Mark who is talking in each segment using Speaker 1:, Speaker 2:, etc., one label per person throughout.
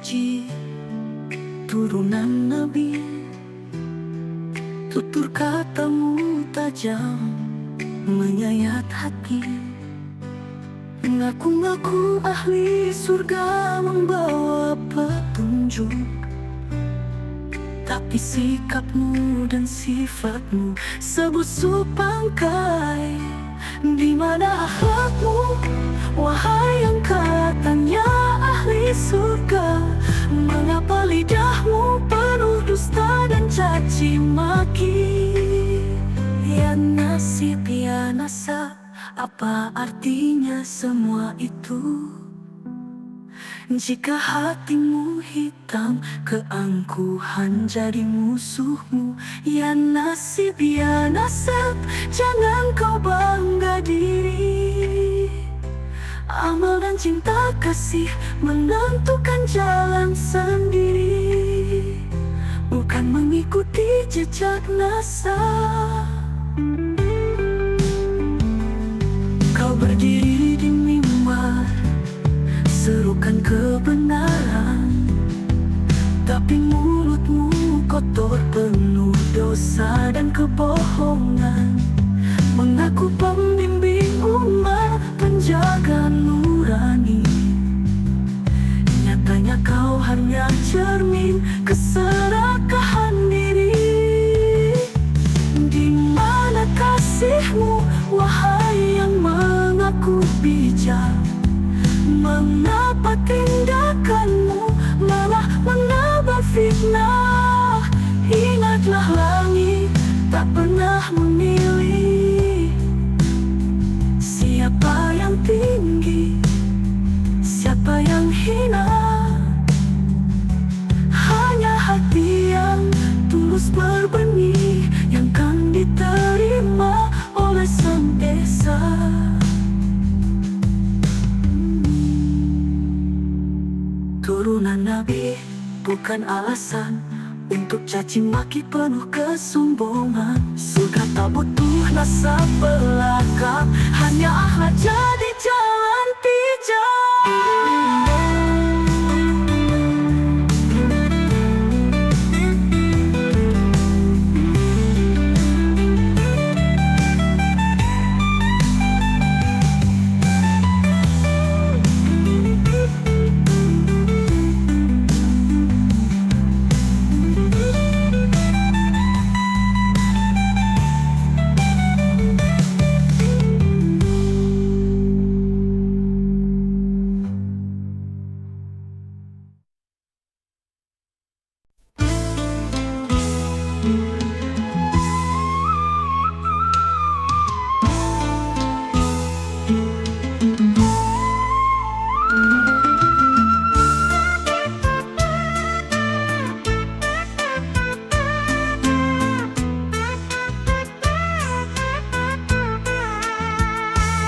Speaker 1: suci, turunan Nabi. Tutur katamu tajam, menyayat hati. Ngaku-ngaku ahli surga, membawa petunjuk. Tapi sikapmu dan sifatmu sebusuk bangkai. Di mana akhlakmu, wahai yang katanya ahli surga? Mengapa lidahmu penuh dusta dan caci maki? Ya nasib, ya nasab, apa artinya semua itu? Jika hatimu hitam, keangkuhan jadi musuhmu. Ya nasib, ya nasab, jangan kau bangga diri. Amal dan cinta kasih menentukan jalan sendiri, bukan mengikuti jejak nasab. Kau berdiri di mimbar, serukan kebenaran, tapi mulutmu kotor, penuh dosa dan kebohongan. Mengaku pembimbing umat, penjaga nurani, nyatanya kau hanya cermin keserakahan diri. Di mana kasihmu, wahai yang mengaku bijak? Mengapa tindakanmu malah menebar fitnah? Ingatlah langit tak pernah memilih siapa yang tinggi, siapa yang hina. Hanya hati yang tulus berbenih yang kan diterima oleh Sang Esa. Turunan Nabi bukan alasan untuk caci maki penuh kesombongan. Surga tak butuh nasab belaka, hanya akhlak jadi jalan pijak.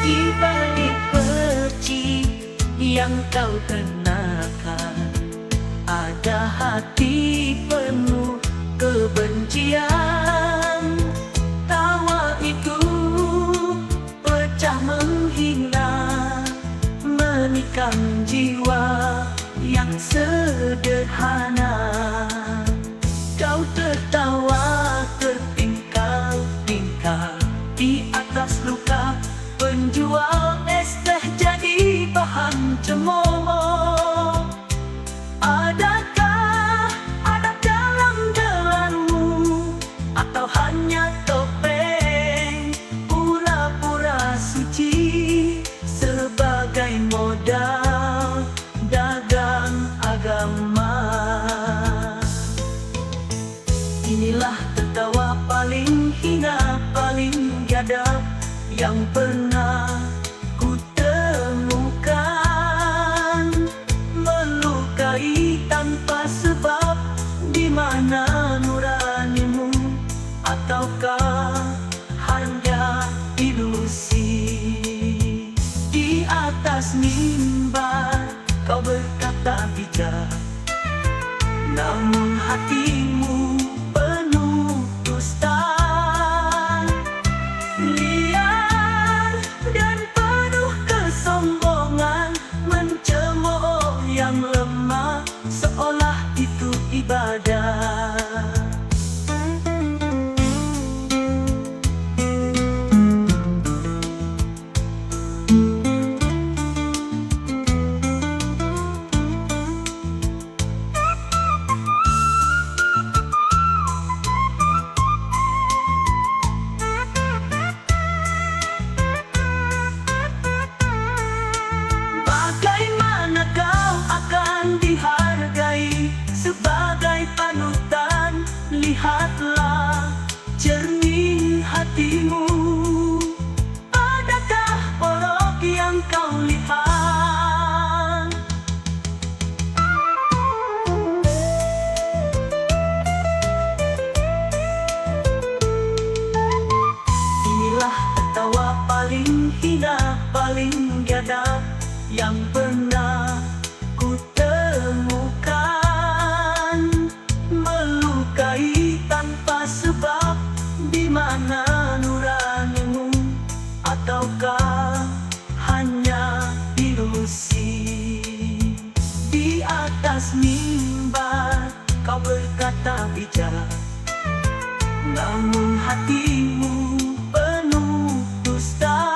Speaker 2: Di balik benci yang kau kenakan, ada hati penuh kebencian. Tawa itu pecah menghina, menikam jiwa yang sederhana. Kau tertawa tertingkal-tingkal di atas luka. Penjual es teh jadi bahan cemooh. Adakah adab dalam gelarmu, atau hanya topeng pura-pura suci sebagai modal dagang agama? Inilah tertawa paling hina, paling biadab yang pernah ku temukan. Melukai tanpa sebab, di mana nuranimu? Ataukah hanya ilusi? Di atas mimbar kau berkata bijak, namun hatimu penuh dusta. mimbar kau berkata bijak, namun hatimu penuh dusta.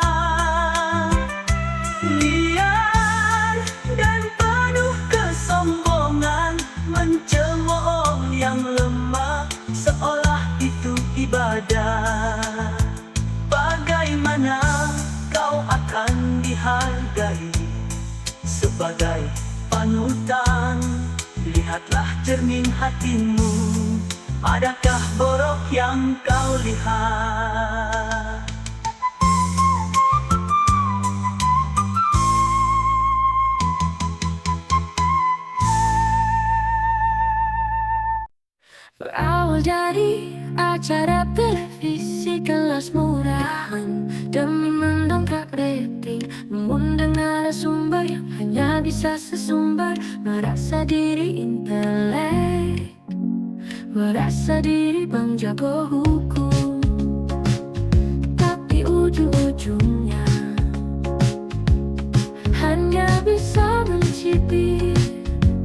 Speaker 2: Liar dan penuh kesombongan, mencemooh yang lemah seolah itu ibadah. Bagaimana kau akan dihargai sebagai panutan? Lihatlah cermin hatimu, adakah borok yang kau lihat?
Speaker 1: Berawal dari acara televisi kelas murahan demi mendongkrak rating, mengundang narasumber yang hanya bisa sesumber, merasa diri intelek, merasa diri bang jago hukum. Tapi ujung-ujungnya hanya bisa mencibir,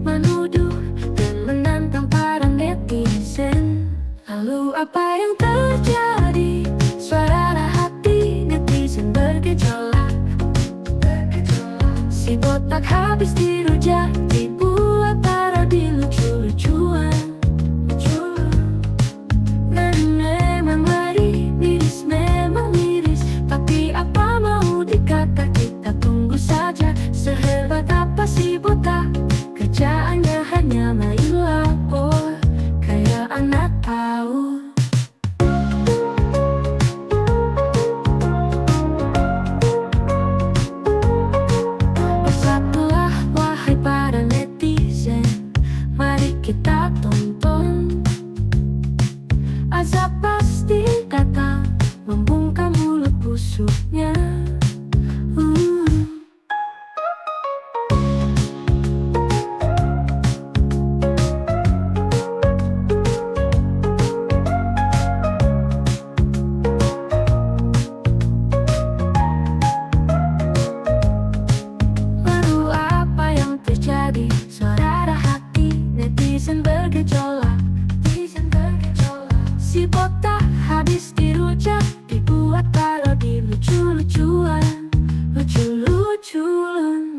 Speaker 1: menuduh dan menantang para netizen. Lalu apa yang terjadi? Suara hati netizen bergejolak. Si botak habis dirujak, dibuat parodi lucu-lucuan. Dan memang ngeri, miris memang miris. Tapi apa mau dikata, kita tunggu saja. Sehebat apa si botak, kerjaannya hanya main lapor kayak anak tahu. Bersatulah wahai para netizen, mari kita tonton. Azab pasti datang, membungkam mulut busuknya. Lalu apa yang terjadi? Saudara hati netizen bergejolak. Si botak habis dirujak, dibuat parodi lucu-lucuan.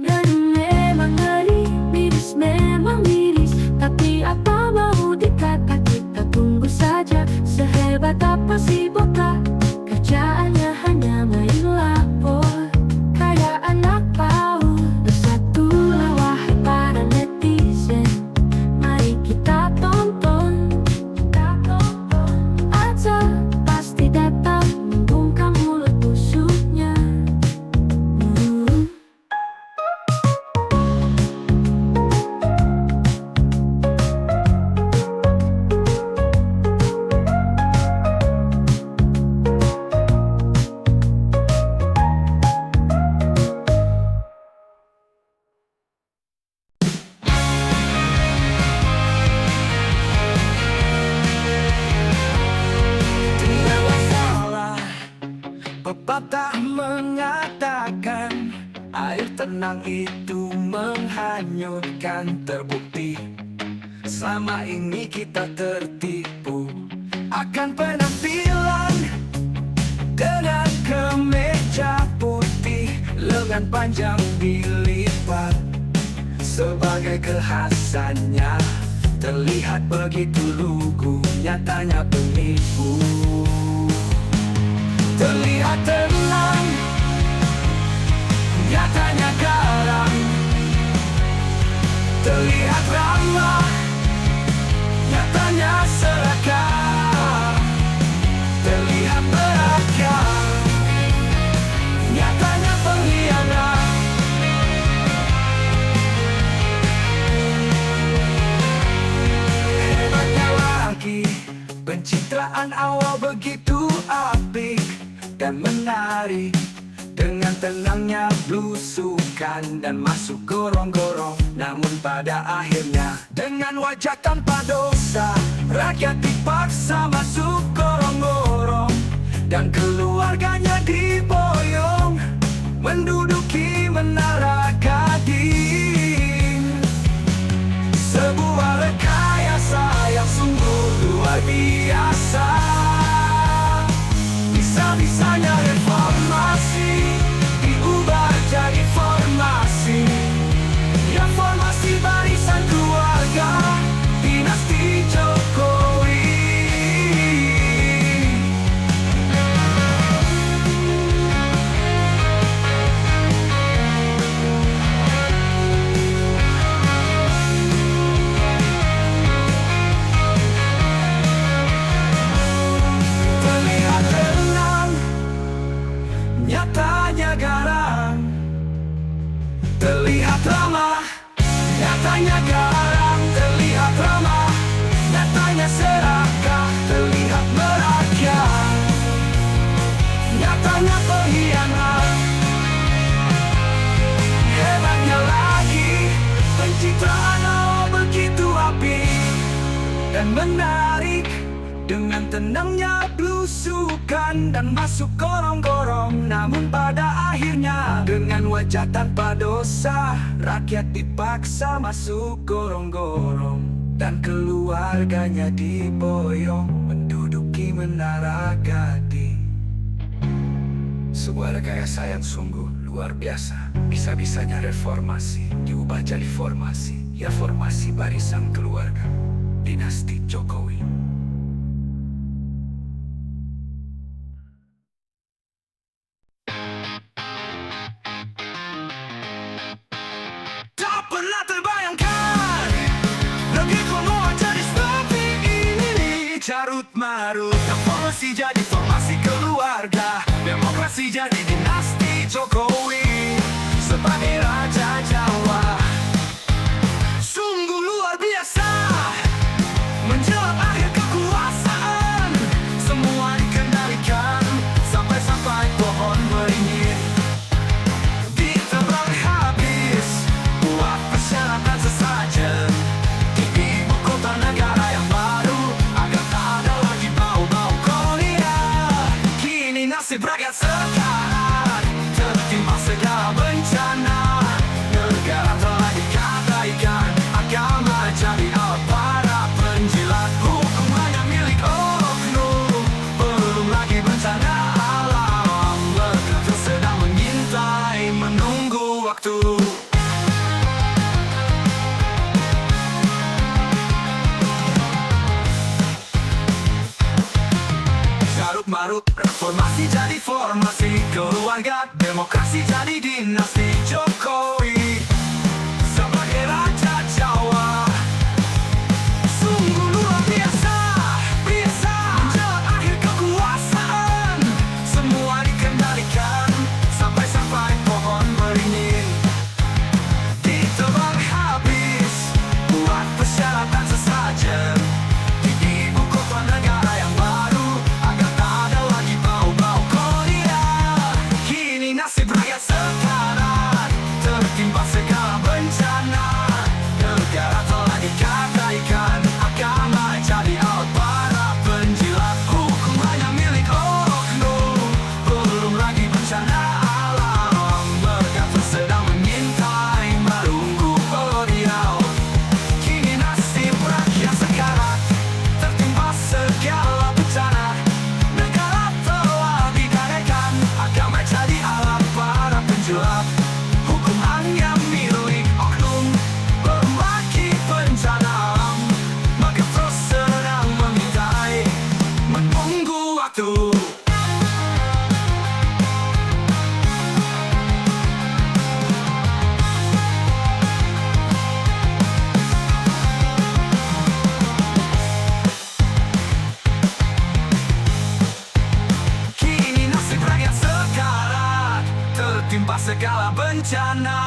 Speaker 1: Dan memang ngeri, miris memang miris. Tapi apa mau dikata, kita tunggu saja. Sehebat apa si botak, kerjaannya hanya main lapor kayak anak tahu. Bersatulah wahai para netizen, mari kita tonton. Azab pasti datang, membungkam mulut busuknya.
Speaker 2: Tidaklah salah pepatah mengatakan air tenang itu menghanyutkan. Terbukti selama ini kita tertipu akan penampilan dengan kemeja putih, lengan panjang dilipat sebagai kekhasannya. Terlihat begitu lugu, nyatanya penipu. Terlihat tenang, nyatanya garang. Terlihat ramah, nyatanya serakah. Terlihat berakal, nyatanya pengkhianat. Hebatnya lagi, pencitraan awal begitu apik dan menarik. Dengan tenangnya blusukan dan masuk gorong-gorong. Namun pada akhirnya dengan wajah tanpa dosa, rakyat dipaksa masuk gorong-gorong. Dan keluarganya diboyong menduduki menara Gading. Sebuah rekayasa yang sungguh luar biasa. Bisa-bisanya reformasi diubah jadi formasi. Ya formasi barisan keluarga dinasti Jokowi. Terlihat tenang, nyatanya garang. Terlihat ramah, nyatanya garang. Terlihat ramah, nyatanya serakah. Terlihat merakyat, nyatanya pengkhianat. Hebatnya lagi, pencitraan awal begitu apik dan menarik. Dengan tenangnya belusukan dan masuk gorong-gorong. Namun pada akhirnya dengan wajah tanpa dosa, rakyat dipaksa masuk gorong-gorong. Dan keluarganya diboyong menduduki menara Gading. Sebuah rekayasa yang sungguh luar biasa. Bisa-bisanya reformasi diubah jadi formasi. Ya formasi barisan keluarga dinasti Jokowi. Tak pernah terbayangkan negeri mau jadi seperti ini. Carut marut, reformasi jadi formasi keluarga, demokrasi jadi dinasti Jokowi sebagai raja Jawa. Sungguh luar biasa, menjelang akhir kekuasaan, semua dikendalikan sampai-sampai pohon beringin ditebang habis buat persyaratan sesajen di ibu kota negara yang baru, agar tak ada lagi bau-bau kolonial. Kini nasib rakyat sekarang tertimpa segala bencana. Negara telah dikadaikan, agama jadi alat para penjilat. Hukum hanya milik oknum, belum lagi bencana alam. Negara sedang mengintai, menunggu waktu. Carut marut, reformasi jadi formasi keluarga, demokrasi jadi dinasti Jokowi sebagai raja Jawa. Sungguh luar biasa, biasa. Menjelang akhir kekuasaan, semua dikendalikan sampai-sampai pohon beringin ditebang habis buat persyaratan sesajen di ibu kota negara yang baru, agar tak ada lagi bau-bau kolonial. Kini nasib rakyat sekarang tertimpa segala bencana. Negara telah dikadaikan, agama jadi alat para penjilat. Hukum hanya milik oknum, belum lagi bencana alam. Negara sedang mengintai, menunggu kolonial. Kini nasib rakyat sekarang tertimpa segala bencana. Negara telah dikadaikan, agama jadi alat para penjilat. Hukum hanya milik oknum, belum lagi bencana alam. Maka terus sedang mengintai, menunggu waktu. Kini nasib rakyat sekarang tertimpa segala bencana.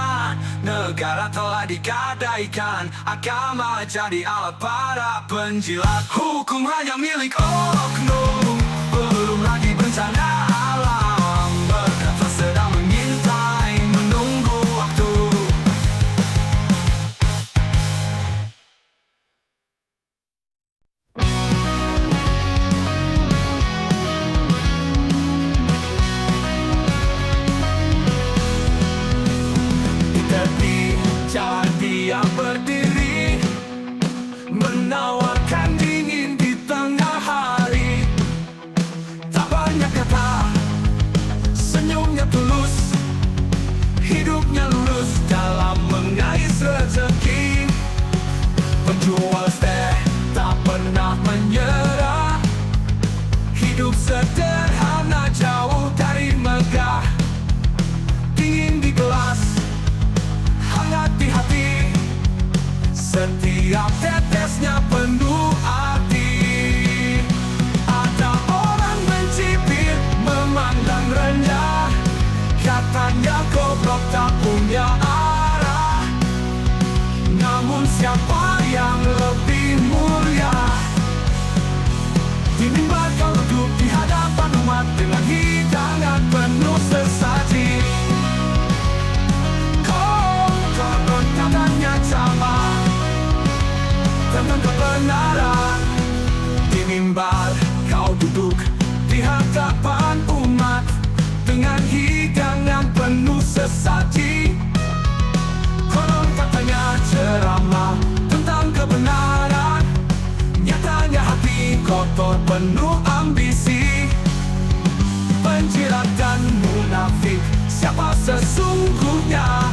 Speaker 2: Negara telah dikadaikan, agama jadi alat para penjilat. Hukum hanya milik oknum, belum lagi bencana alam. Negara sedang mengintai, menunggu waktu. Di tepi jalan yang berdiri, mimbar kau duduk di hadapan umat dengan hidangan penuh sesaji. Konon katanya ceramah tentang kebenaran, nyatanya hati kotor penuh ambisi. Penjilat dan munafik, siapa sesungguhnya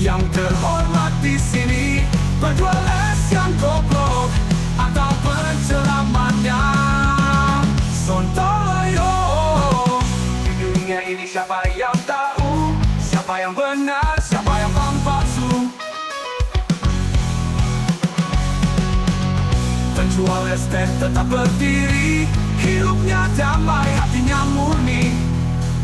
Speaker 2: yang terhormat di sini? Penjual es yang goblok atau penceramahnya? Sontoloyo. Di dunia ini siapa yang tahu siapa yang benar, siapa yang palsu? Penjual es teh tetap berdiri, hidupnya damai, hatinya murni.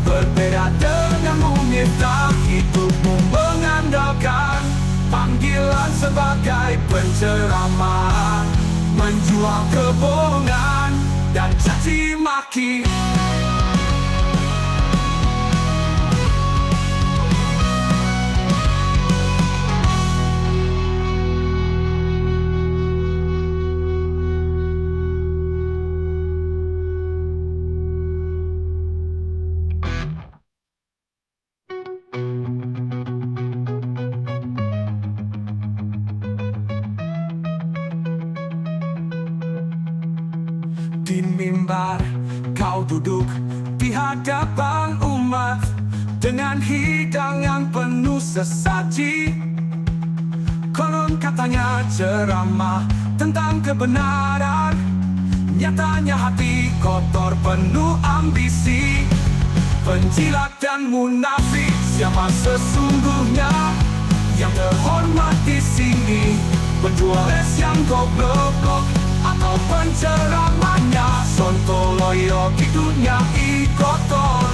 Speaker 2: Berbeda denganmu Miftah, hidupmu mengandalkan panggilan sebagai penceramah, menjual kebohongan dan caci maki. Di mimbar kau duduk di hadapan umat dengan hidangan penuh sesaji. Konon katanya ceramah tentang kebenaran, nyatanya hati kotor penuh ambisi. Penjilat dan munafik, siapa sesungguhnya yang terhormat di sini? Penjual es yang goblok atau penceramahnya? Sontoloyo di dunia kotor,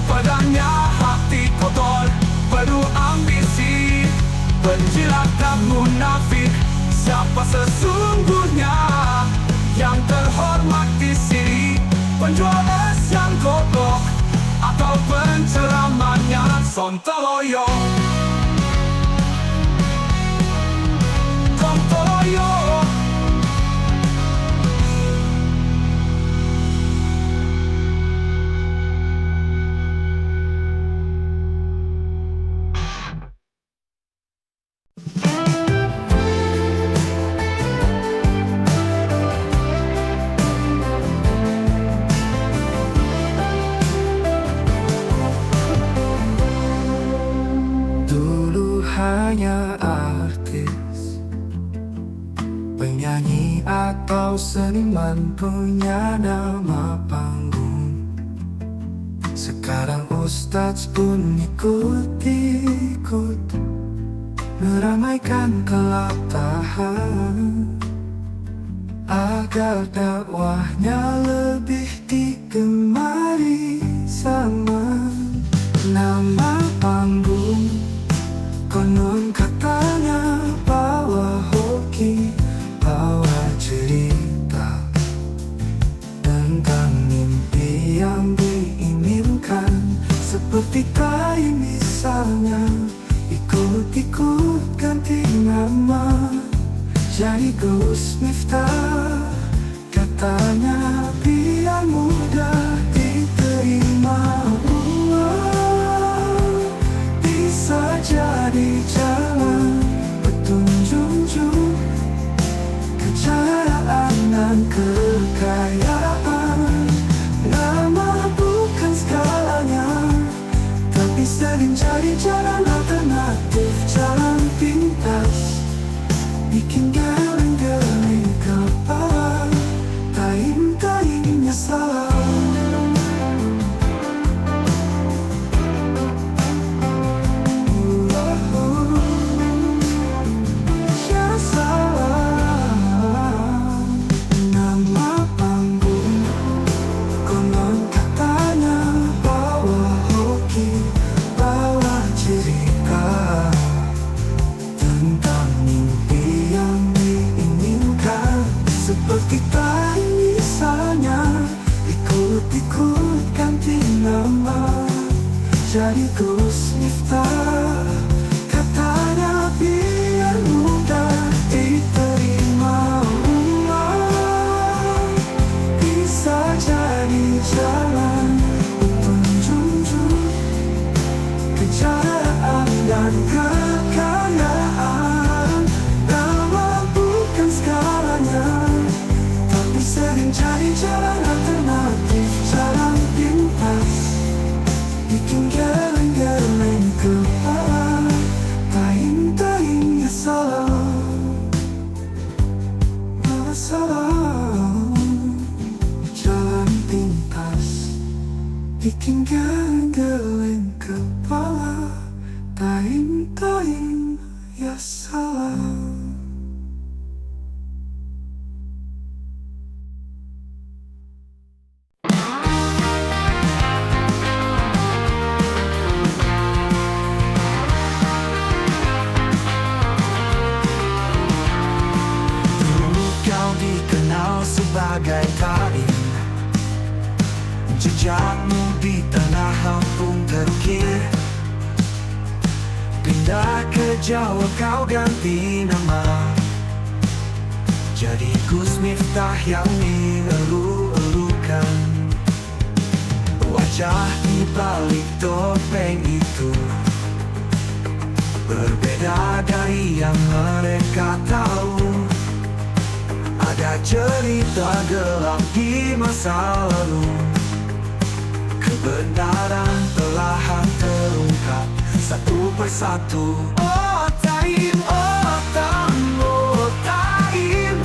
Speaker 2: padanya hati kotor penuh ambisi. Penjilat dan munafik, siapa sesungguhnya yang terhormat di sini? Penjual es yang goblok atau penceramahnya? Sontoloyo. Sontoloyo.
Speaker 3: Hanya artis, penyanyi atau seniman punya nama panggung. Sekarang ustadz pun ikut-ikut meramaikan kelatahan agar dakwahnya lebih digemari zaman. Nama panggung konon katanya bawa hoki, bawa cerita tentang mimpi yang diinginkan. Seperti tai misalnya, ikut-ikut ganti nama jadi Gus Miftah. Katanya biar mudah diterima, bisa jadi jalan petunjuk kejayaan dan kekayaan. Nama bukan segalanya, tapi sering jadi jalan alternatif, jalan pintas, bikin geleng-geleng kepala, taim-taimnya salah. Seperti tadi misalnya, ikut-ikut ganti nama jadi Gus Miftah. Katanya biar mudah diterima umat, Mencari jalan alternatif, jalan pintas, bikin geleng-geleng kepala. Taing-taing ya salah, salah. Jalan pintas, bikin geleng-geleng kepala. Taing-taing ya salah. Dikenal sebagai Taing, jejakmu di tanah Lampung terukir. Pindah ke Jawa kau ganti nama, jadi Gus Miftah yang dielu-elukan. Wajah di balik topeng itu berbeda dari yang mereka tahu. Ada cerita gelap di masa lalu, kebenaran perlahan terungkap satu persatu. Oh Taing, oh Taing, oh Taing,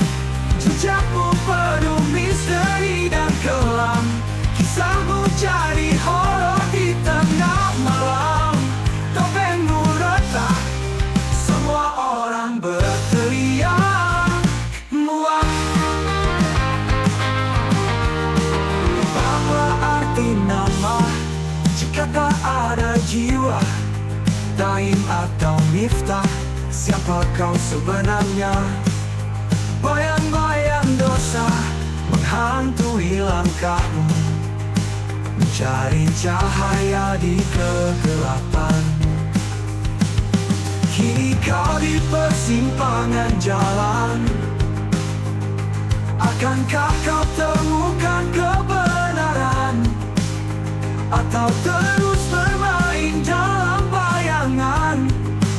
Speaker 3: jejakmu penuh misteri dan kelam. Kisahmu jadi horor di tengah malam. Topengmu retak, semua orang berteriak muak. Nama jika tak ada jiwa, Taing atau Miftah, siapa kau sebenarnya? Bayang-bayang dosa menghantui langkahmu, mencari cahaya di kegelapan. Kini kau di persimpangan jalan, akankah kau temukan kebenaran? Atau terus bermain dalam bayangan,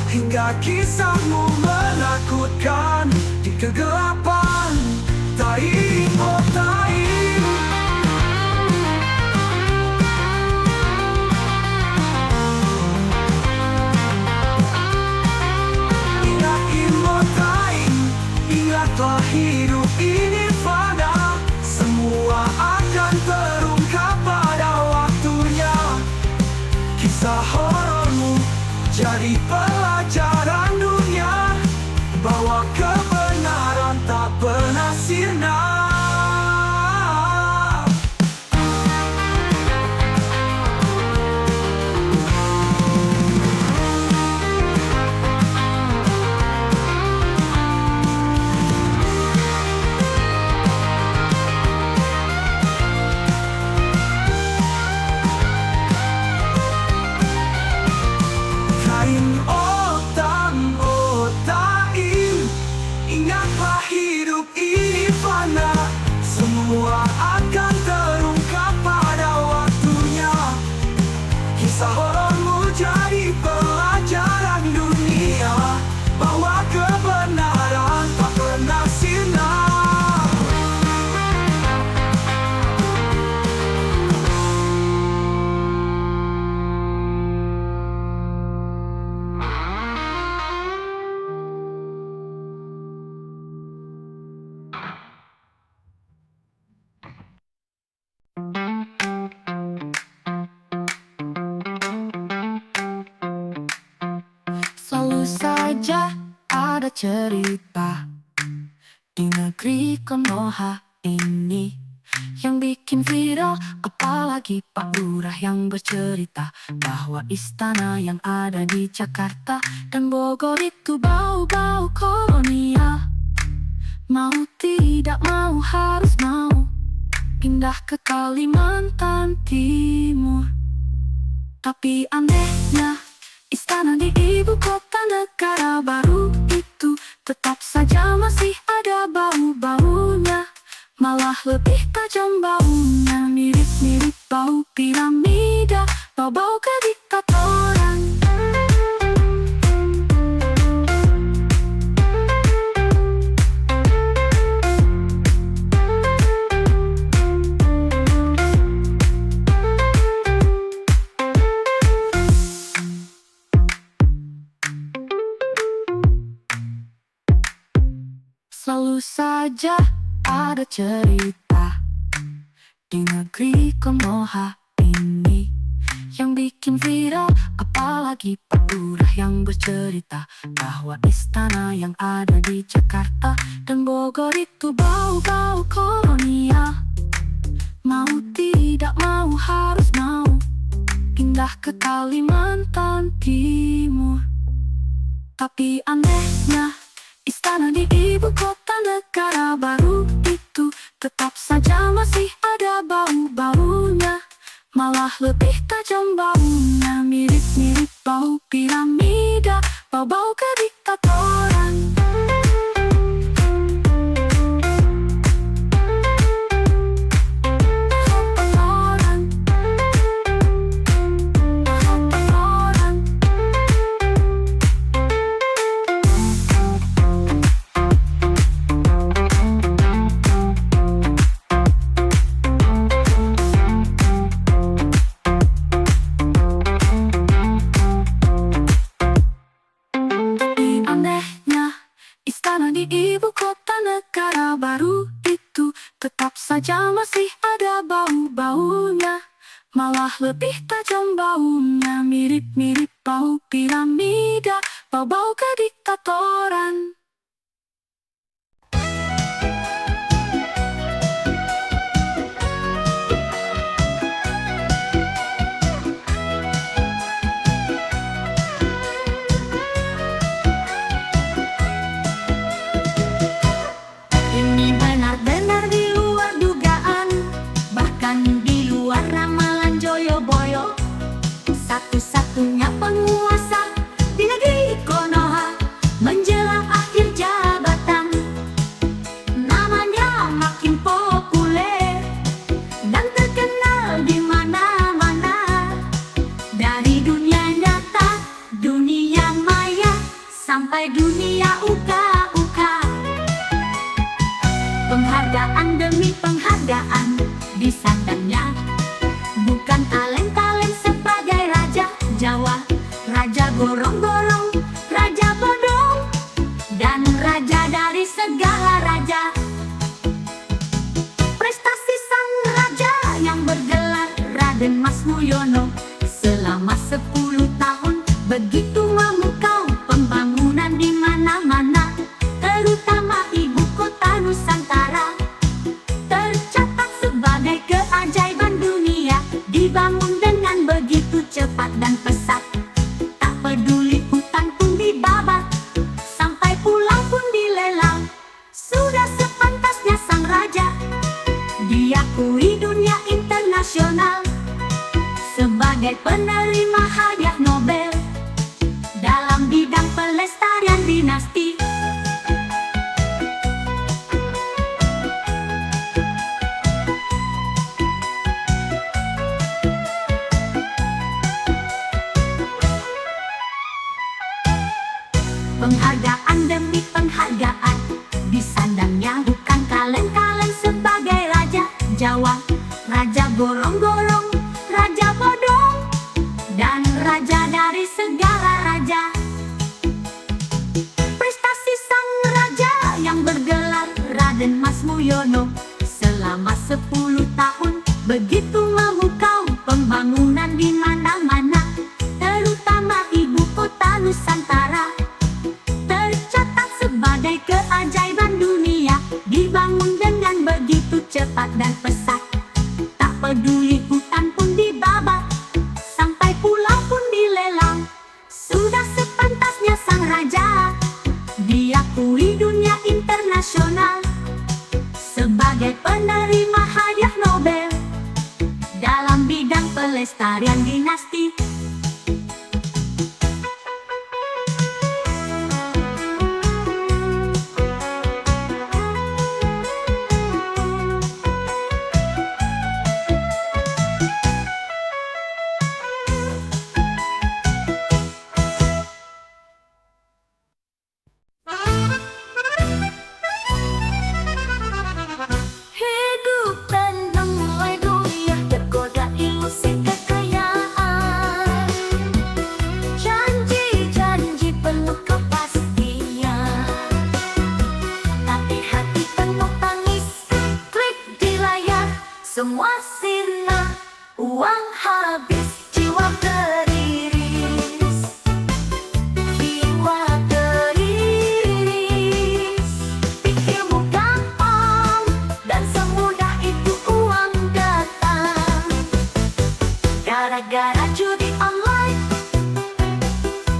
Speaker 3: hingga kisahmu menakutkan di kegelapan. Taing, oh Taing, ingat oh Taing, ingatlah hidup ini fana. Semua akan terungkap pada waktunya. Kisah horormu jadi pelajaran dunia, bahwa kebenaran tak pernah sirna. Ingatlah hidup ini fana, semua akan terungkap pada waktunya. Kisah horormu jadi pelajaran dunia, bahwa kebenaran tak pernah sirna.
Speaker 1: Selalu saja ada cerita di negeri Konoha ini yang bikin viral, apalagi Pak Lurah yang bercerita bahwa istana yang ada di Jakarta dan Bogor itu bau-bau kolonial. Mau tidak mau harus mau pindah ke Kalimantan Timur. Tapi anehnya, istana di ibu kota negara baru itu tetap saja masih ada bau-baunya. Malah lebih tajam baunya, mirip-mirip bau piramida, bau-bau kediktatoran. saja ada cerita di negeri Konoha ini yang bikin viral, apalagi Pak Lurah yang bercerita bahwa istana yang ada di Jakarta dan Bogor itu bau-bau kolonial. Mau tidak mau harus mau pindah ke Kalimantan Timur. Tapi anehnya istana di ibu kota negara baru itu tetap saja masih ada bau-baunya. Malah lebih tajam baunya, mirip-mirip bau piramida, bau-bau kediktatoran. Istana di ibu kota negara baru itu tetap saja masih ada bau-baunya. Malah lebih tajam baunya, mirip-mirip bau piramida, bau-bau kediktatoran.
Speaker 4: Ini benar-benar di luar dugaan, bahkan di luar ramalan Joyoboyo. Satu-satunya penguasa di negeri Konoha menjelang akhir jabatan. Namanya makin populer dan terkenal di mana-mana. Dari dunia nyata, dunia maya, sampai dunia uka-uka. Penghargaan demi penghargaan disandangnya, bukan kaleng-kaleng sebagai Raja Jawa, Raja Gorong-Gorong, Raja Bodong, dan Raja dari segala raja. Prestasi sang Raja yang bergelar Raden Mas Muyono selama 10 tahun begitu memukau pembangunan di mana-mana, terutama ibu kota Nusantara. Tercatat sebagai keajaiban dunia, dibangun dengan begitu cepat dan pesat. Tak peduli hutan pun dibabat, sampai pulau pun dilelang. Sudah sepantasnya sang raja diakui dunia internasional sebagai penerima hadiah Nobel dalam bidang pelestarian dinasti. Penghargaan demi penghargaan disandangnya, bukan kaleng-kaleng sebagai Raja Jawa, Raja Gorong-Gorong, Raja Bodong, dan Raja dari segala raja. Prestasi sang Raja yang bergelar Raden Mas Muyono selama 10 tahun begitu memukau pembangunan di mana-mana, terutama ibu kota Nusantara. Tercatat sebagai keajaiban dunia, dibangun dengan begitu cepat dan pesat. Tak peduli hutan pun dibabat, sampai pulau pun dilelang. Sudah sepantasnya sang raja diakui dunia internasional sebagai penerima hadiah Nobel dalam bidang pelestarian dinasti.
Speaker 1: Hidup dan memulai dunia tergoda ilusi kekayaan.
Speaker 4: semua sirna. Uang habis, jiwa teriris. Jiwa teriris. Pikirmu gampang, dan semudah itu uang datang. Gara-gara judi online,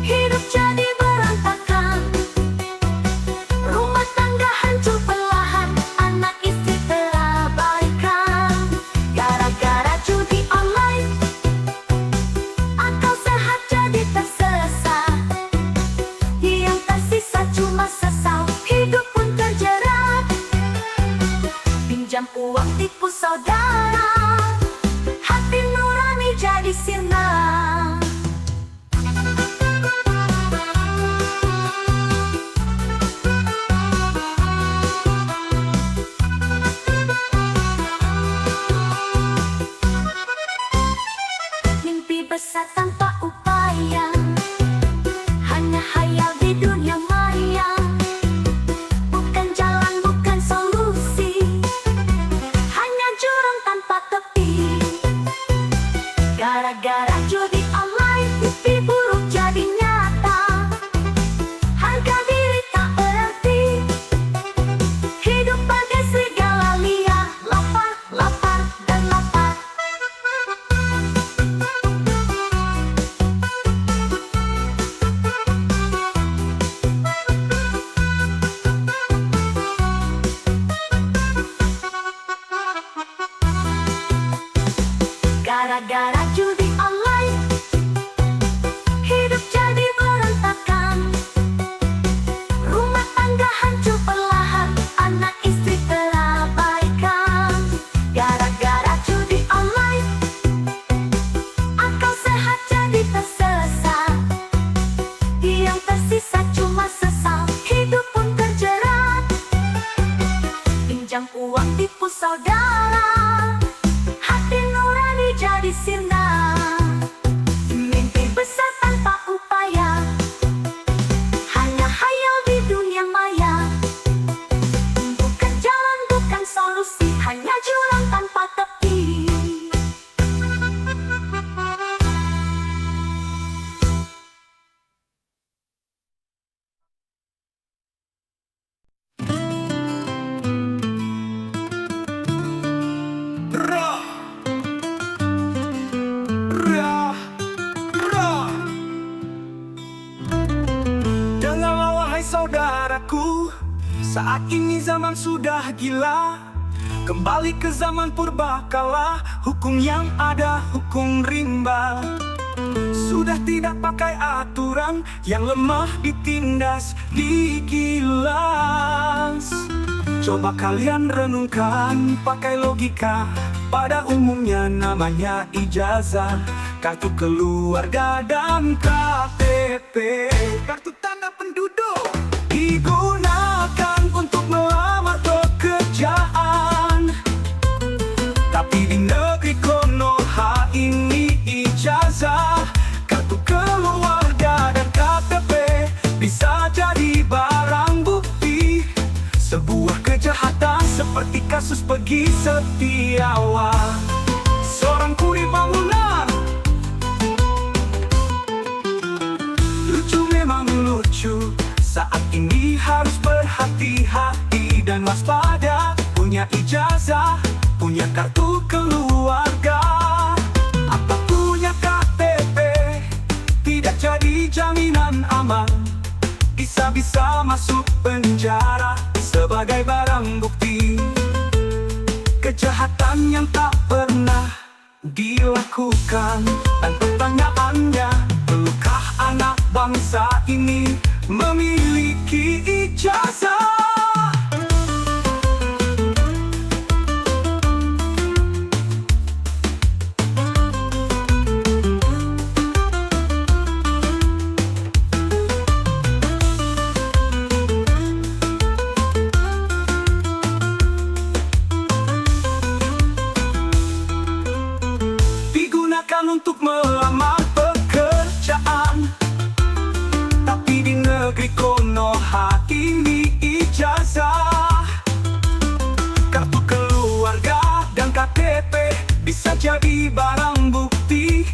Speaker 4: hidup jadi berantakan. Rumah tangga hancur perlahan, anak istri terabaikan. Gara-gara judi online, akal sehat jadi tersesat. Yang tersisa cuma sesal, hidup pun terjerat. Pinjam uang tipu saudara, hati nurani jadi sirna. Mimpi besar tanpa upaya, hanya hayal di dunia maya. Bukan jalan, bukan solusi, hanya jurang tanpa tepi. Gara-gara judi online, mimpi buruk jadi nyata. Harga diri tak berarti, hidup bagai serigala liar. Lapar, lapar, dan lapar. Gara-gara judi online, hidup jadi berantakan. Rumah tangga hancur perlahan, anak istri terabaikan. Gara-gara judi online, akal sehat jadi tersesat. Yang tersisa cuma sesal, hidup pun terjerat. Pinjam uang tipu saudara, hati nurani jadi sirna. Mimpi besar tanpa upaya, hanya hayal di dunia maya. Bukan jalan, bukan solusi, hanya jurang tanpa tepi.
Speaker 3: Rah, rah, rah. Dengarlah wahai saudaraku, saat ini zaman sudah gila. Kembali ke zaman purbakala, hukum yang ada hukum rimba. Sudah tidak pakai aturan, yang lemah ditindas, digilas. Coba kalian renungkan, pakai logika. Pada umumnya namanya ijazah, kartu keluarga dan KTP. Kartu tanda penduduk digunakan untuk melamar pekerjaan. Tapi di negeri Konoha ini ijazah, kartu keluarga dan KTP bisa jadi barang bukti. Sebuah kejahatan seperti kasus Peggy Setiawan, seorang kuli bangunan. Lucu memang lucu, saat ini harus berhati-hati dan waspada. Punya ijazah, punya kartu keluarga, apa punya KTP, tidak jadi jaminan aman. Bisa-bisa masuk penjara sebagai barang bukti. Kejahatan yang tak pernah dilakukan. Dan pertanyaannya, perlukah anak bangsa ini memiliki ijazah? Untuk melamar pekerjaan, tapi di negeri Konoha ini ijazah jadi barang bukti.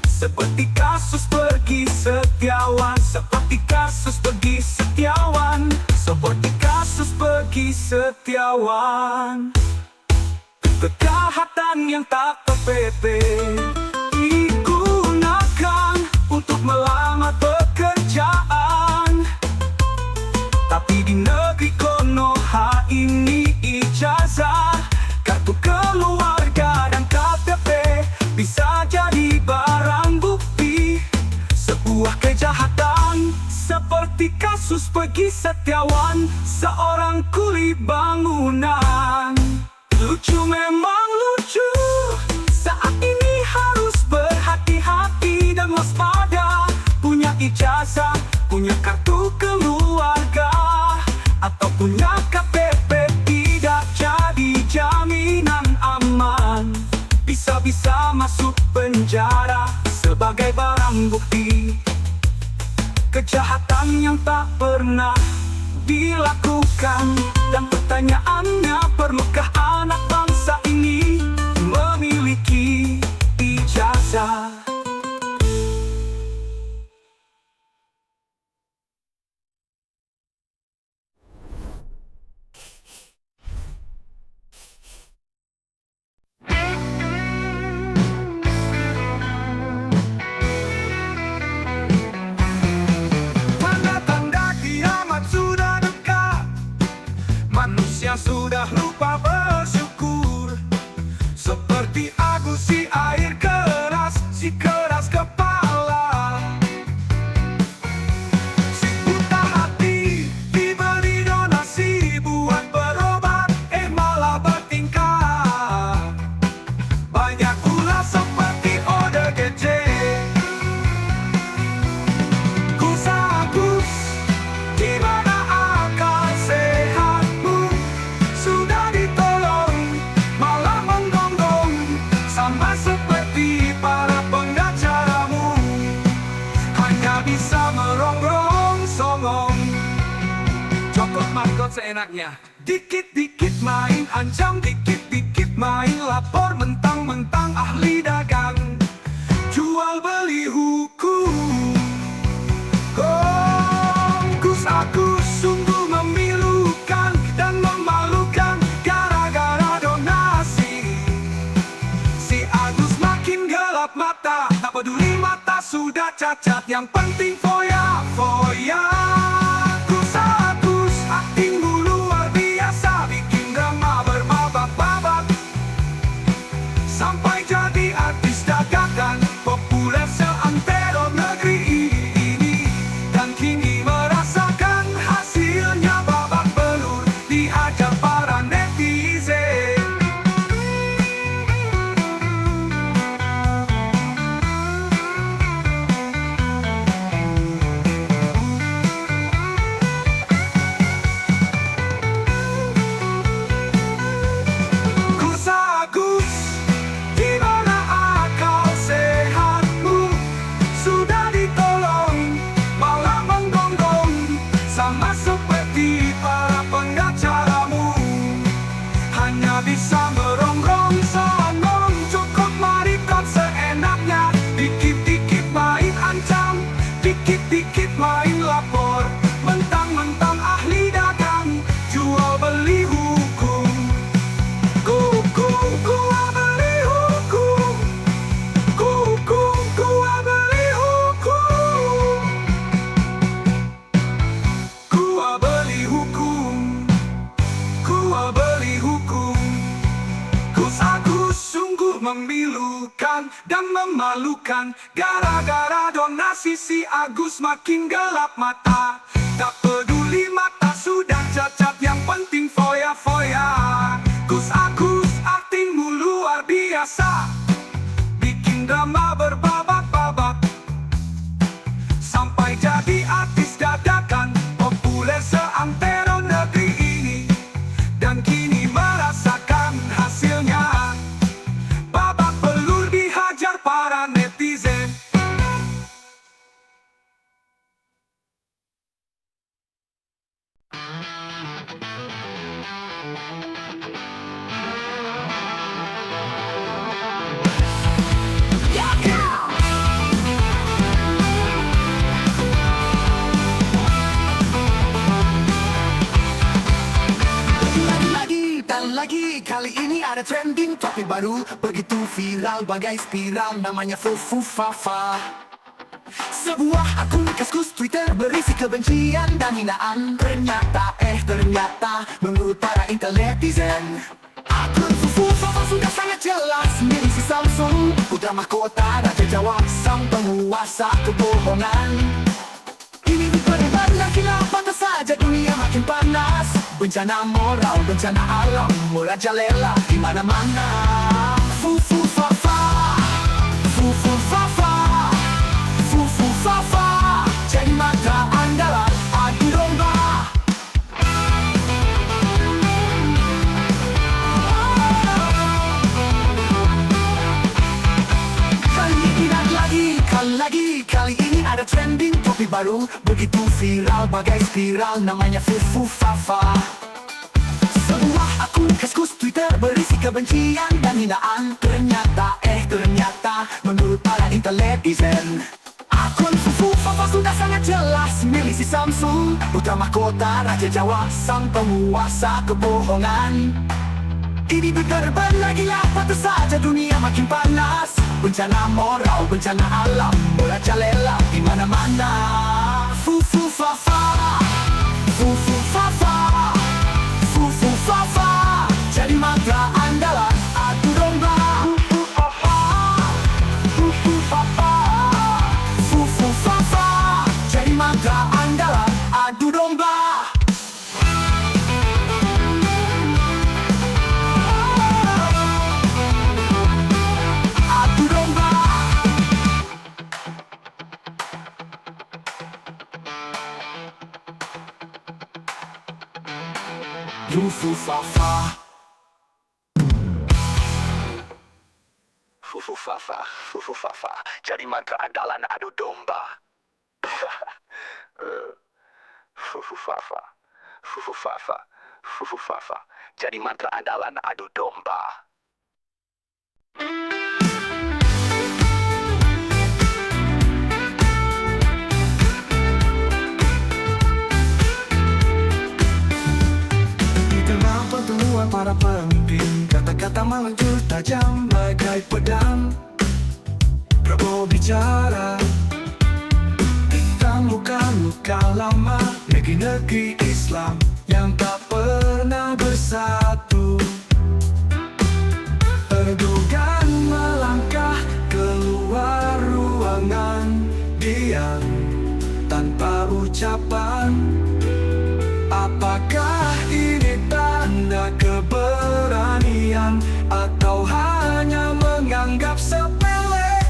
Speaker 3: Seperti kasus Pergi Setiawan, seperti kasus Pergi Setiawan, seperti kasus Pergi Setiawan. Kejahatan yang tak terpete digunakan untuk melamar pekerjaan. Tapi di negeri Konoha ini ijazah, kartu keluarga dan KTP bisa jadi barang bukti sebuah kejahatan. Seperti kasus Pergi Setiawan, seorang kuli bangunan. Lucu memang lucu, saat ini harus berhati-hati dan waspada. Punya ijazah, punya kartu keluarga, atau punya KTP tidak jadi jaminan aman. Bisa-bisa masuk penjara sebagai barang bukti kejahatan yang tak pernah dilakukan. Dan pertanyaannya, perlukah anak bangsa ini memiliki ijazah? Tanda-tanda kiamat sudah dekat, manusia sudah lupa bersyukur. Seperti Agus si air keras, si keras kepala, si buta hati, diberi donasi buat berobat, malah bertingkah. Banyak pula seperti ODGJ. Gus Agus, di mana akal sehatmu? Sudah ditolong, malah menggonggong, sama seperti para pengacara,mu hanya bisa merongrong songong. Cokot margot seenaknya, dikit-dikit main ancam, dikit-dikit main lapor, mentang-mentang ahli dagang, jual beli hukum. Gus Agus sungguh memilukan dan memalukan, gara-gara donasi. Si Agus makin gelap mata, tak peduli mata sudah cacat, yang penting foya-foya. Gus Agus, aktingmu luar biasa, bikin drama berbabak-babak, sampai jadi artis dadakan, populer seantero negeri ini. Dan kini merasakan hasilnya, babak belur, dihajar para netizen. Gus Agus, di mana akal sehatmu? Sudah ditolong, malah menggonggong, sama seperti para pengacara,mu hanya bisa merongrong songong. Cukup marikot seenaknya, dikit-dikit main ancam, dikit-dikit main lapor, mentang-mentang ahli dagang, jual beli hukum. Gua beli hukum, gua beli hukum, gua beli hukum, gua beli hukum. Gus Agus sungguh memilukan dan memalukan, gara-gara donasi si Agus makin gelap mata, tak peduli mata sudah cacat, yang penting foya-foya. Gus Agus, aktingmu luar biasa, bikin drama berbabak-babak, sampai jadi artis dadakan, populer seantero negeri ini. Dan kini merasakan hasilnya, babak belur, dihajar para netizen. Dan lagi kali ini ada trending topik baru, begitu viral bagai spiral, namanya Fufu Fafa. Sebuah akun kaskus Twitter berisi kebencian dan hinaan. Ternyata menurut para netizen, akun Fufu Fafa sudah sangat jelas milik si Samsung, putra mahkota Raja Jawa, sang penguasa kebohongan. Ini berdebat lagi lah, pantas saja dunia makin panas. Bencana moral, bencana alam, merajalela di mana-mana. Fufu Fafa, Fufu Fafa, Fufu Fafa, jadi mata andalan adu domba. Kali ini ada trending topik baru, begitu viral bagai spiral, namanya Fufu Fafa. Sebuah akun kaskus Twitter berisi kebencian dan hinaan. Ternyata menurut para netizen, akun Fufu Fafa sudah sangat jelas milik si Samsung, putra mahkota Raja Jawa, sang penguasa kebohongan. Ini berterban lagi lah, pantas saja dunia makin panas. Bencana moral, bencana alam, merajalela di mana-mana. Fufu Fafa, Fufu Fafa, Fufu Fafa, jadi mantra andalan adu domba. Fufu Fafa, Fufu Fafa, Fufu Fafa, jadi mantra andalan adu domba. Fufu Fafa, Fufu Fafa, Fufu Fafa, jadi mantra andalan adu domba. Fufu Fafa, Fufu Fafa, Fufu Fafa, jadi mantra andalan adu domba. Pertemuan para pemimpin, kata-kata melentur tajam bagai pedang. Prabowo bicara tentang luka-luka lama negeri-negeri Islam yang tak pernah bersatu. Erdogan melangkah keluar ruangan, diam tanpa ucapan. Apakah ini tanda keberanian atau hanya menganggap sepele?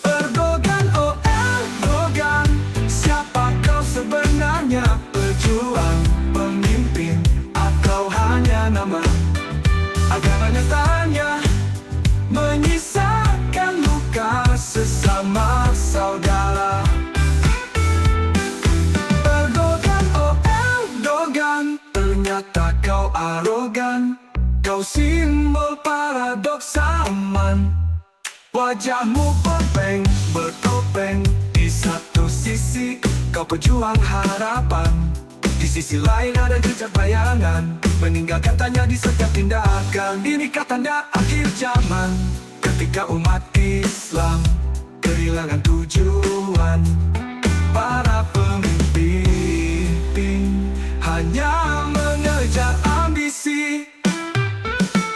Speaker 3: Erdogan, oh Erdogan, siapa kau sebenarnya? Pejuang, pemimpin, atau hanya nama? Agar nyatanya menyisakan luka sesama saudara. Ternyata kau arogan, kau simbol paradoks zaman. Wajahmu bertopeng, di satu sisi kau pejuang harapan, di sisi lain ada jejak bayangan, meninggalkan tanya di setiap tindakan. Inikah tanda akhir zaman, ketika umat Islam kehilangan tujuan? Para pemimpin hanya mengejar ambisi.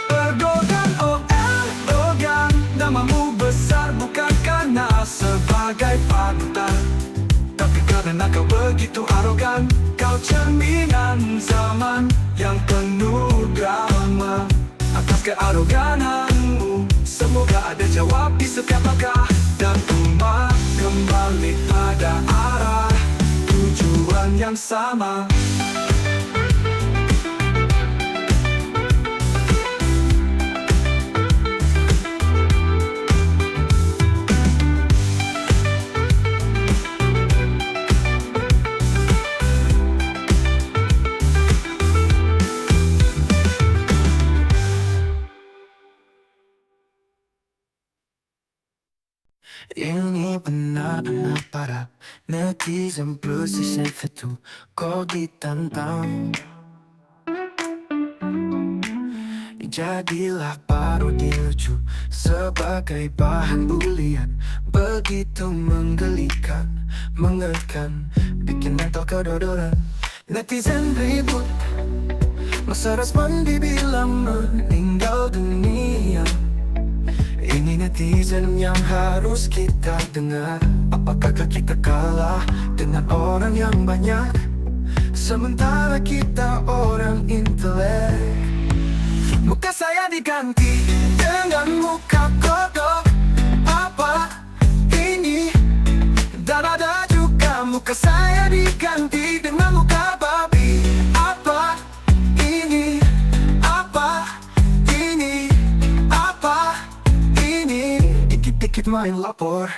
Speaker 3: Erdogan, oh Erdogan, namamu besar bukan karena sebagai panutan, tapi karena kau begitu arogan. Kau cerminan zaman yang penuh drama. Atas kearogananmu, semoga ada jawab di setiap langkah, dan umat kembali pada arah tujuan yang sama. Ini benar-benar para netizen bersih itu kau ditantang. jadilah parodi lucu sebagai bahan bulian. Begitu menggelikan, mengerikan, bikin mental kedodoran. Netizen ribut, masa respon dibilang meninggal dunia. Ini netizen yang harus kita dengar. Apakah kita kalah dengan orang yang banyak, sementara kita orang intelek? Muka saya diganti dengan muka kodok. Apa ini? Dan ada juga muka saya diganti dengan muka babi. Apa ini? Apa ini? Apa ini? Dikit-dikit main lapor.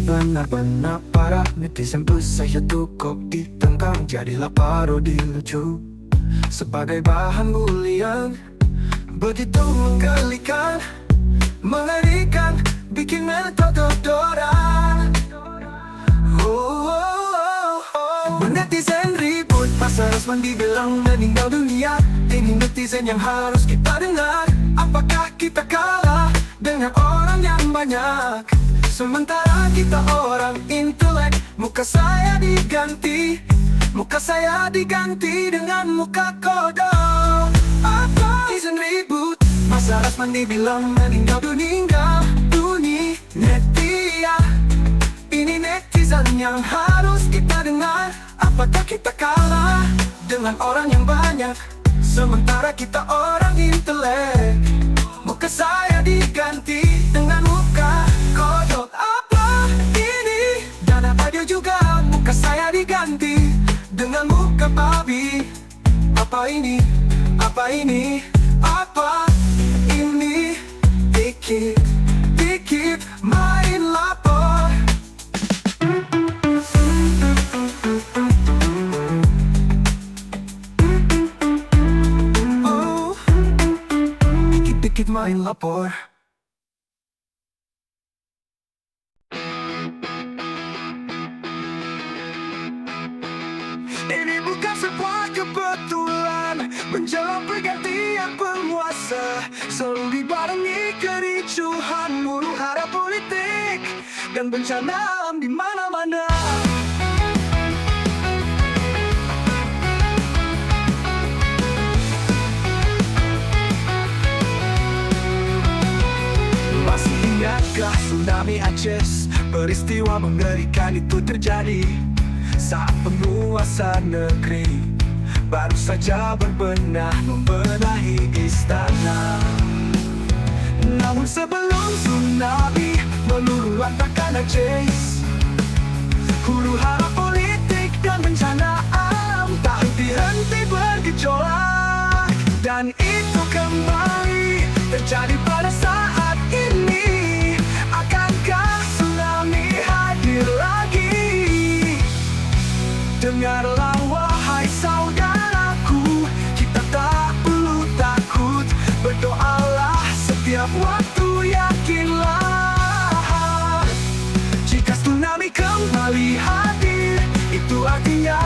Speaker 3: Benar-benar parah, netizen saya tukok ditengkang. Jadilah parodi lucu sebagai bahan bulian. Begitu menggelikan, mengerikan, bikin mental kedodoran. Netizen ribut, masa respon dibilang meninggal dunia. Ini netizen yang harus kita dengar. Apakah kita kalah dengan orang yang banyak, sementara kita orang intelek? Muka saya diganti, muka saya diganti dengan muka kodok. Apa netizen ribut, masa respon dibilang meninggal dunia. Netia, ini netizen yang harus kita dengar. Apakah kita kalah dengan orang yang banyak, sementara kita orang intelek? Muka saya diganti dengan muka kodok. Apa ini? Dan ada juga muka saya diganti dengan muka babi. Apa ini? Apa ini? Apa ini? Dikit-dikit main lapor. Dikit main lapor. Ini bukan sebuah kebetulan, menjelang pergantian penguasa selalu dibarengi kericuhan, huru-hara politik, dan bencana alam di mana-mana. Ingatkah tsunami Aceh, peristiwa mengerikan itu terjadi saat penguasa negeri baru saja berbenah membenahi istana. Namun sebelum tsunami meluluh lantakkan Aceh, huru-hara politik dan bencana alam tak henti-henti bergejolak. Dan itu kembali terjadi pada saat ini. Akankah tsunami hadir lagi? Dengarlah wahai saudaraku, kita tak perlu takut. Berdoalah setiap waktu, yakinlah. Jika tsunami kembali hadir, itu artinya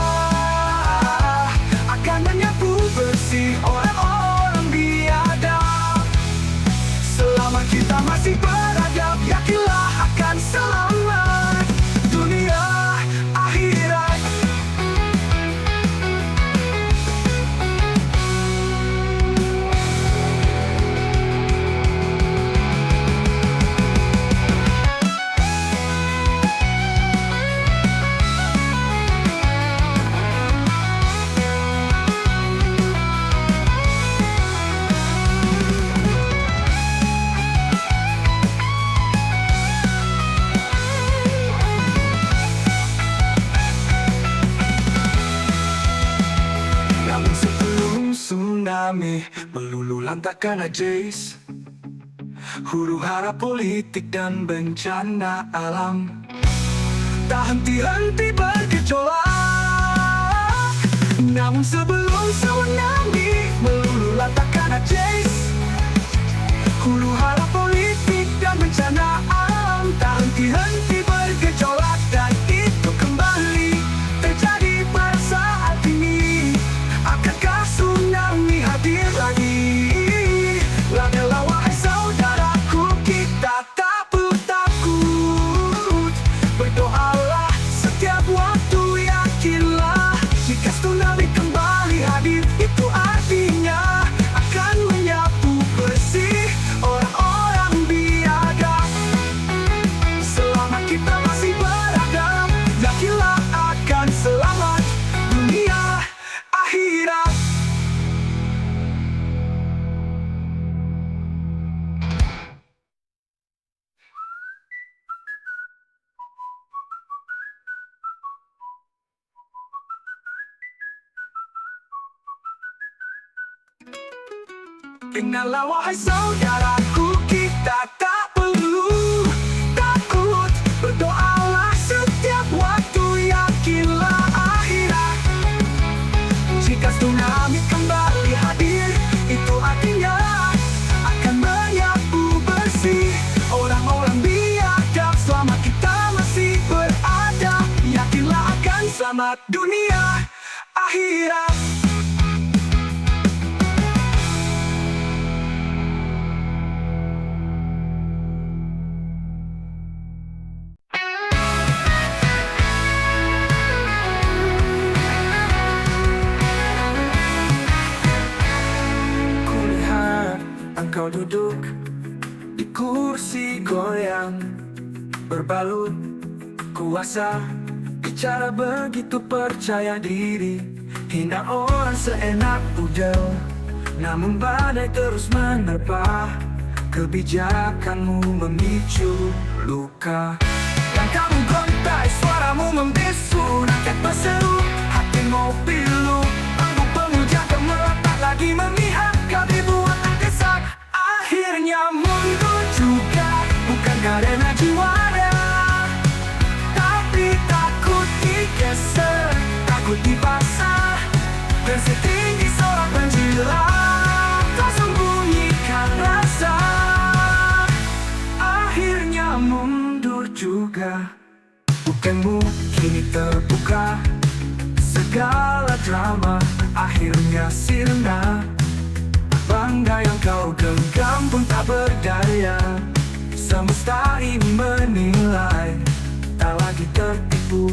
Speaker 3: akan menyapu bersih orang-orang biadab. Selama kita masih beradab, yakinlah akan selamat dunia akhirat. Namun sebelum tsunami meluluh lantakkan Aceh, huru-hara politik dan bencana alam tak henti-henti bergejolak. Namun sebelum tsunami meluluh lantakkan Aceh, huru-hara politik dan bencana alam tak henti Ingatlah wahai saudaraku, kita tak perlu takut. Berdoalah setiap waktu, yakinlah akhirat. Jika tsunami kembali hadir, itu artinya akan menyapu bersih orang-orang biadab. Selama kita masih berada, yakinlah akan selamat dunia akhirat. Engkau duduk di kursi goyang, berbalut kuasa, bicara begitu percaya diri. Hina orang seenak pudel, namun badai terus menerpa. Kebijakanmu memicu luka, dan kamu gontai, suaramu membisu. Rakyat berseru, hatimu pilu. Panggung pemuja gemelar tak lagi memihak, kau dibuat terdesak. Akhirnya mundur juga, bukan karena juara, tapi takut digeser, takut dipaksa. Tensi tinggi seorang penjilat, kau sembunyikan rasa. Akhirnya mundur juga, bukanmu kini terbuka. Segala drama akhirnya sirna. Bangga yang kau genggam pun tak berdaya. Semesta ini menilai, tak lagi tertipu.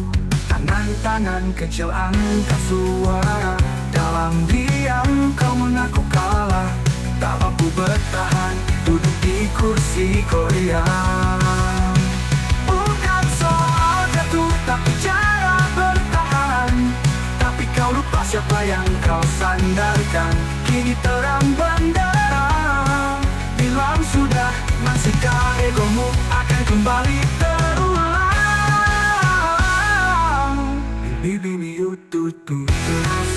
Speaker 3: Tangan-tangan kecil angkat suara. Dalam diam kau mengaku kalah, tak mampu bertahan, duduk di kursi goyang. Bukan soal jatuh tapi cara bertahan. Tapi kau lupa siapa yang kau sandarkan. Kini terang benderang, bilang sudah, masihkah egomu akan kembali terulang. Bibi ututu terus.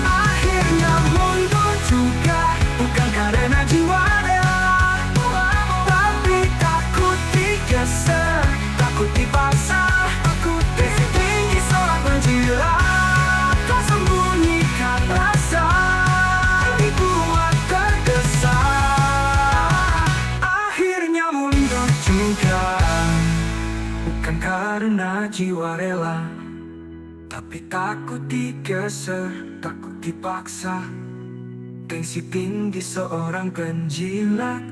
Speaker 3: Akhirnya mundur juga, bukan karena juara, tapi takut digeser, takut dipaksa. Takut tensi tinggi seorang penjilat, kau sembunyikan rasa, dibuat terdesak. Akhirnya mundur juga, bukan karena jiwa rela, tapi takut digeser, takut dipaksa. Tensi tinggi seorang penjilat,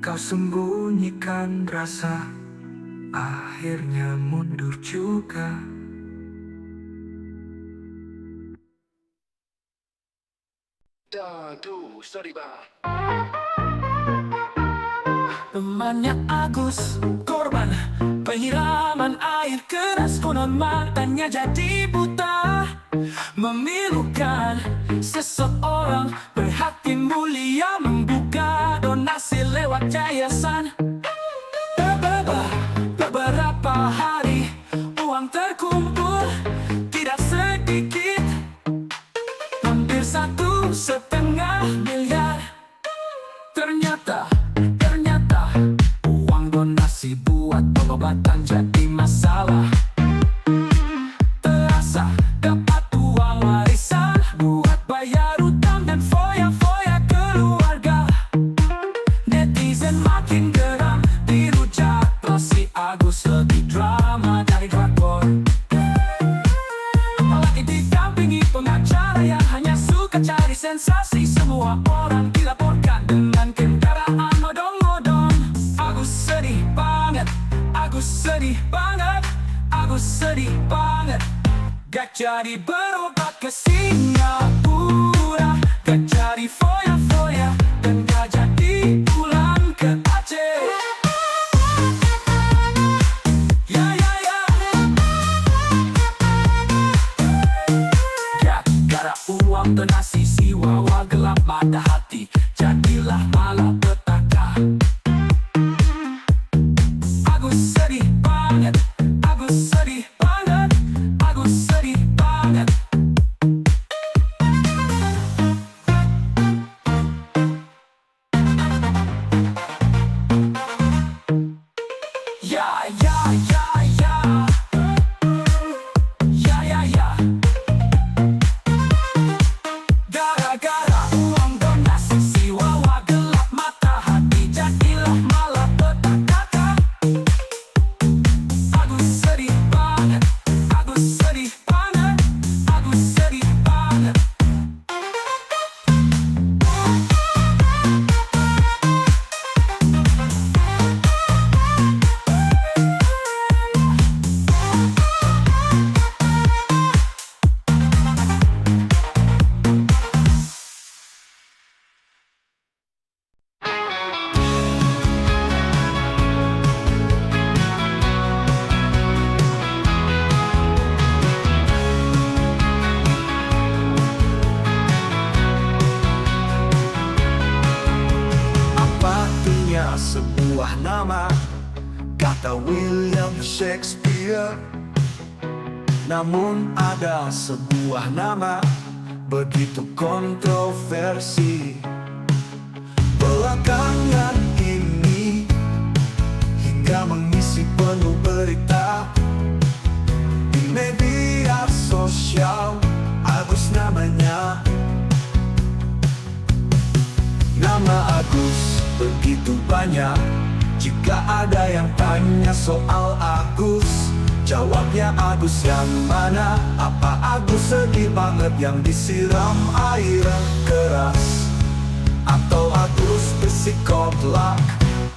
Speaker 3: kau sembunyikan rasa. Akhirnya mundur juga. Temannya Agus, korban penyiraman air keras. Konon matanya jadi buta. Memilukan seseorang berhati mulia, membuka donasi lewat yayasan. Beberapa hari uang terkumpul tidak sedikit, hampir 1,5 miliar. Ternyata uang donasi buat pengobatan jadi masalah. Terasa dapat uang warisan buat bayar utang dan foya-foya keluarga. Netizen makin geram, dihujat si Agus lebih drama dari drakor. Apalagi didampingi pengacara yang hanya suka cari sensasi. Semua orang dilaporkan dengan kendaraan odong-odong. Agus sedih banget, Agus sedih banget, Agus sedih banget. Gak jadi berobat ke Singapura, gak jadi foya-foya, dan gak jadi pulang ke Aceh. Gara-gara uang donasi si Wawa gelap mata hati, jadilah malah petaka. Agus sedih banget, William Shakespeare. Namun ada sebuah nama begitu kontroversi belakangan ini, hingga mengisi penuh berita di media sosial. Agus namanya. Nama Agus begitu banyak. Jika ada yang tanya soal Agus, jawabnya Agus yang mana? Apa Agus sedih banget yang disiram air keras? Atau Agus psikopat,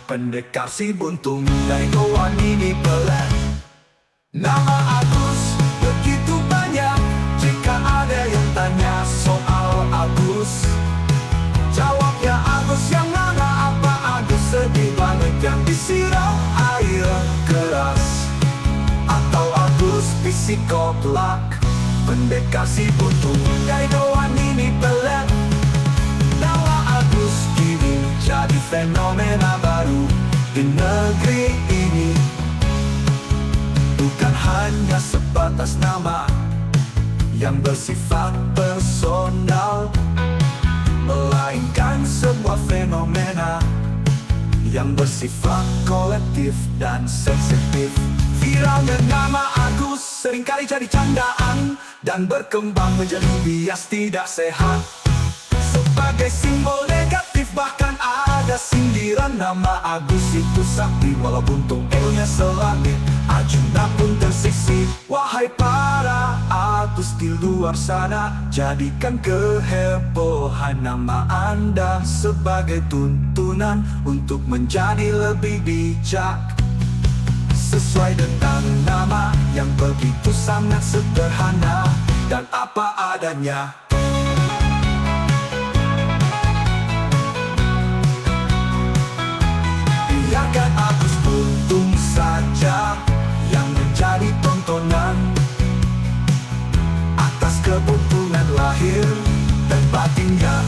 Speaker 3: pendekar si buntung dari kawan ini pelan? Nama Agus begitu banyak. Jika ada yang tanya soal Agus, jawabnya Agus yang mana? Apa Agus sedih banget yang disiram air keras? Atau Agus psikopat, pendekar si buntung dari kawan ini pelan? Nama Agus kini jadi fenomena baru di negeri ini. Bukan hanya sebatas nama yang bersifat personal, melainkan sebuah fenomena yang bersifat kolektif dan sensitif. Viralnya nama Agus seringkali jadi candaan dan berkembang menjadi bias tidak sehat. Sebagai simbol negatif, bahkan ada sindiran nama Agus itu sakti, walau buntung ilnya selangit, Arjuna pun tersisih. Wahai para Agus di luar sana, jadikan kehebohan nama Anda sebagai tuntunan untuk menjadi lebih bijak, sesuai dengan nama yang begitu sangat sederhana dan apa adanya. Biarkan Agus buntung saja yang menjadi tontonan atas kebuntungan lahir dan batinnya.